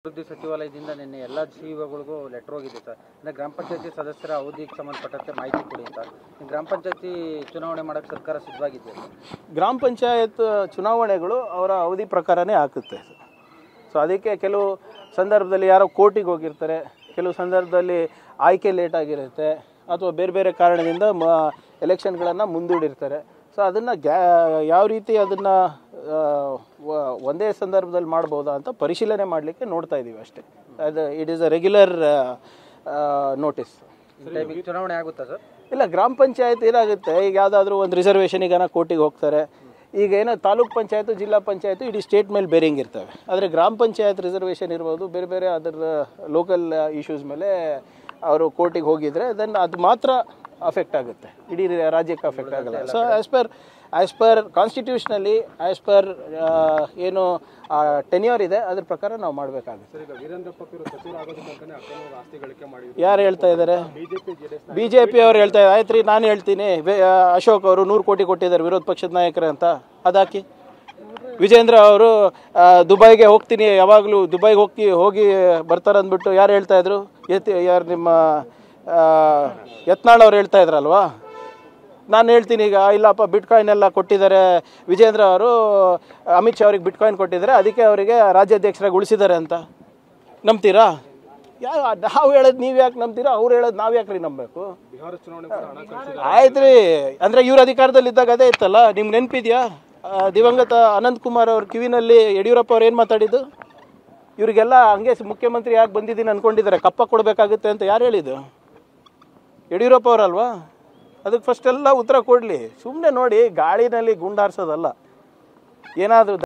ಅಭಿವೃದ್ಧಿ ಸಚಿವಾಲಯದಿಂದ ನಿನ್ನೆ ಎಲ್ಲ ಸಿಇಒಗಳಿಗೂ ಲೆಟರ್ ಹೋಗಿದೆ ಸರ್. ಅಂದರೆ ಗ್ರಾಮ ಪಂಚಾಯತಿ ಸದಸ್ಯರ ಅವಧಿಗೆ ಸಂಬಂಧಪಟ್ಟಂತೆ ಮಾಹಿತಿ ಕೊಡಿ ಅಂತ. ಗ್ರಾಮ ಪಂಚಾಯತಿ ಚುನಾವಣೆ ಮಾಡೋಕ್ಕೆ ಸರ್ಕಾರ ಸಿದ್ಧವಾಗಿದೆ. ಗ್ರಾಮ ಪಂಚಾಯತ್ ಚುನಾವಣೆಗಳು ಅವರ ಅವಧಿ ಪ್ರಕಾರನೇ ಆಗುತ್ತೆ. ಸೊ ಅದಕ್ಕೆ ಕೆಲವು ಸಂದರ್ಭದಲ್ಲಿ ಯಾರೋ ಕೋರ್ಟಿಗೆ ಹೋಗಿರ್ತಾರೆ, ಕೆಲವು ಸಂದರ್ಭದಲ್ಲಿ ಆಯ್ಕೆ ಲೇಟ್ ಆಗಿರುತ್ತೆ, ಅಥವಾ ಬೇರೆ ಬೇರೆ ಕಾರಣದಿಂದ ಎಲೆಕ್ಷನ್ಗಳನ್ನು ಮುಂದೂಡಿರ್ತಾರೆ. ಸೊ ಅದನ್ನು ಯಾವ ರೀತಿ ಅದನ್ನು ಒಂದೇ ಸಂದರ್ಭದಲ್ಲಿ ಮಾಡ್ಬೋದಾ ಅಂತ ಪರಿಶೀಲನೆ ಮಾಡಲಿಕ್ಕೆ ನೋಡ್ತಾ ಇದ್ದೀವಿ ಅಷ್ಟೇ. ಅದು it is a regular notice. ಚುನಾವಣೆ ಆಗುತ್ತಾ ಸರ್? ಇಲ್ಲ, ಗ್ರಾಮ ಪಂಚಾಯತ್ ಏನಾಗುತ್ತೆ, ಈಗ ಯಾವುದಾದ್ರೂ ಒಂದು ರಿಸರ್ವೇಷನಿಗೆ ಕೋರ್ಟಿಗೆ ಹೋಗ್ತಾರೆ. ಈಗ ಏನೋ ತಾಲೂಕ್ ಪಂಚಾಯತು, ಜಿಲ್ಲಾ ಪಂಚಾಯತು ಇಡೀ ಸ್ಟೇಟ್ ಮೇಲೆ ಬೇರಿಂಗ್ ಇರ್ತವೆ. ಆದರೆ ಗ್ರಾಮ ಪಂಚಾಯತ್ ರಿಸರ್ವೇಷನ್ ಇರ್ಬೋದು, ಬೇರೆ ಬೇರೆ ಅದರ ಲೋಕಲ್ ಇಶ್ಯೂಸ್ ಮೇಲೆ ಅವರು ಕೋರ್ಟಿಗೆ ಹೋಗಿದ್ರೆ ಅದು ಮಾತ್ರ ಅಫೆಕ್ಟ್ ಆಗುತ್ತೆ, ಇಡೀ ರಾಜ್ಯಕ್ಕೆ ಅಫೆಕ್ಟ್ ಆಗಲ್ಲ. ಸೊ ಆ್ಯಸ್ ಪರ್ ಕಾನ್ಸ್ಟಿಟ್ಯೂಷನಲ್ಲಿ ಆ್ಯಸ್ ಪರ್ ಏನು ಟೆನ್ಯೂರ್ ಇದೆ ಅದ್ರ ಪ್ರಕಾರ ನಾವು ಮಾಡಬೇಕಾಗುತ್ತೆ. ಯಾರು ಹೇಳ್ತಾ ಇದ್ದಾರೆ? BJP ಅವ್ರು ಹೇಳ್ತಾ ಇದ್ದಾರೆ. ಆಯ್ತು ರೀ, ನಾನು ಹೇಳ್ತೀನಿ, ಅಶೋಕ್ ಅವರು 100 ಕೋಟಿ ಕೊಟ್ಟಿದ್ದಾರೆ ವಿರೋಧ ಪಕ್ಷದ ನಾಯಕರು ಅಂತ, ಅದಾಕಿ. ವಿಜೇಂದ್ರ ಅವರು ದುಬೈಗೆ ಹೋಗ್ತೀನಿ, ಯಾವಾಗಲೂ ದುಬೈಗೆ ಹೋಗಿ ಬರ್ತಾರೆ ಅಂದ್ಬಿಟ್ಟು ಯಾರು ಹೇಳ್ತಾ ಇದ್ರು? ಯಾರು ನಿಮ್ಮ ಯತ್ನಾಳ್ ಅವ್ರು ಹೇಳ್ತಾ ಇದ್ರಲ್ವಾ? ನಾನು ಹೇಳ್ತೀನಿ ಈಗ, ಇಲ್ಲಪ್ಪ ಬಿಟ್ಕಾಯಿನ್ ಎಲ್ಲ ಕೊಟ್ಟಿದ್ದಾರೆ ವಿಜೇಂದ್ರ ಅವರು, ಅಮಿತ್ ಶಾ ಅವ್ರಿಗೆ ಬಿಟ್ಕಾಯಿನ್ ಕೊಟ್ಟಿದ್ದಾರೆ, ಅದಕ್ಕೆ ಅವರಿಗೆ ರಾಜ್ಯಾಧ್ಯಕ್ಷರಾಗಿ ಉಳಿಸಿದ್ದಾರೆ ಅಂತ ನಂಬ್ತೀರಾ? ನಾವು ಹೇಳೋದು ನೀವು ಯಾಕೆ ನಂಬ್ತೀರಾ? ಅವ್ರು ಹೇಳೋದು ನಾವು ಯಾಕೆ ರೀ ನಂಬಬೇಕು? ಆಯ್ತು ರೀ, ಅಂದರೆ ಇವ್ರ ಅಧಿಕಾರದಲ್ಲಿದ್ದಾಗ ಅದೇ ಇತ್ತಲ್ಲ. ನಿಮ್ಗೆ ನೆನಪಿದೆಯಾ? ದಿವಂಗತ ಅನಂತ್ ಕುಮಾರ್ ಅವ್ರ ಕಿವಿನಲ್ಲಿ ಯಡಿಯೂರಪ್ಪ ಅವ್ರು ಏನು ಮಾತಾಡಿದ್ದು? ಇವರಿಗೆಲ್ಲ ಹಂಗೆ ಮುಖ್ಯಮಂತ್ರಿ ಯಾಕೆ ಬಂದಿದ್ದೀನಿ ಅಂದ್ಕೊಂಡಿದ್ದಾರೆ, ಕಪ್ಪ ಕೊಡಬೇಕಾಗುತ್ತೆ ಅಂತ ಯಾರು ಹೇಳಿದ್ದು? ಯಡಿಯೂರಪ್ಪ ಅವರಲ್ವಾ? ಅದಕ್ಕೆ ಫಸ್ಟ್ ಎಲ್ಲ ಉತ್ತರ ಕೊಡಲಿ. ಸುಮ್ಮನೆ ನೋಡಿ ಗಾಳಿನಲ್ಲಿ ಗುಂಡಾರಿಸೋದಲ್ಲ. ಏನಾದರೂ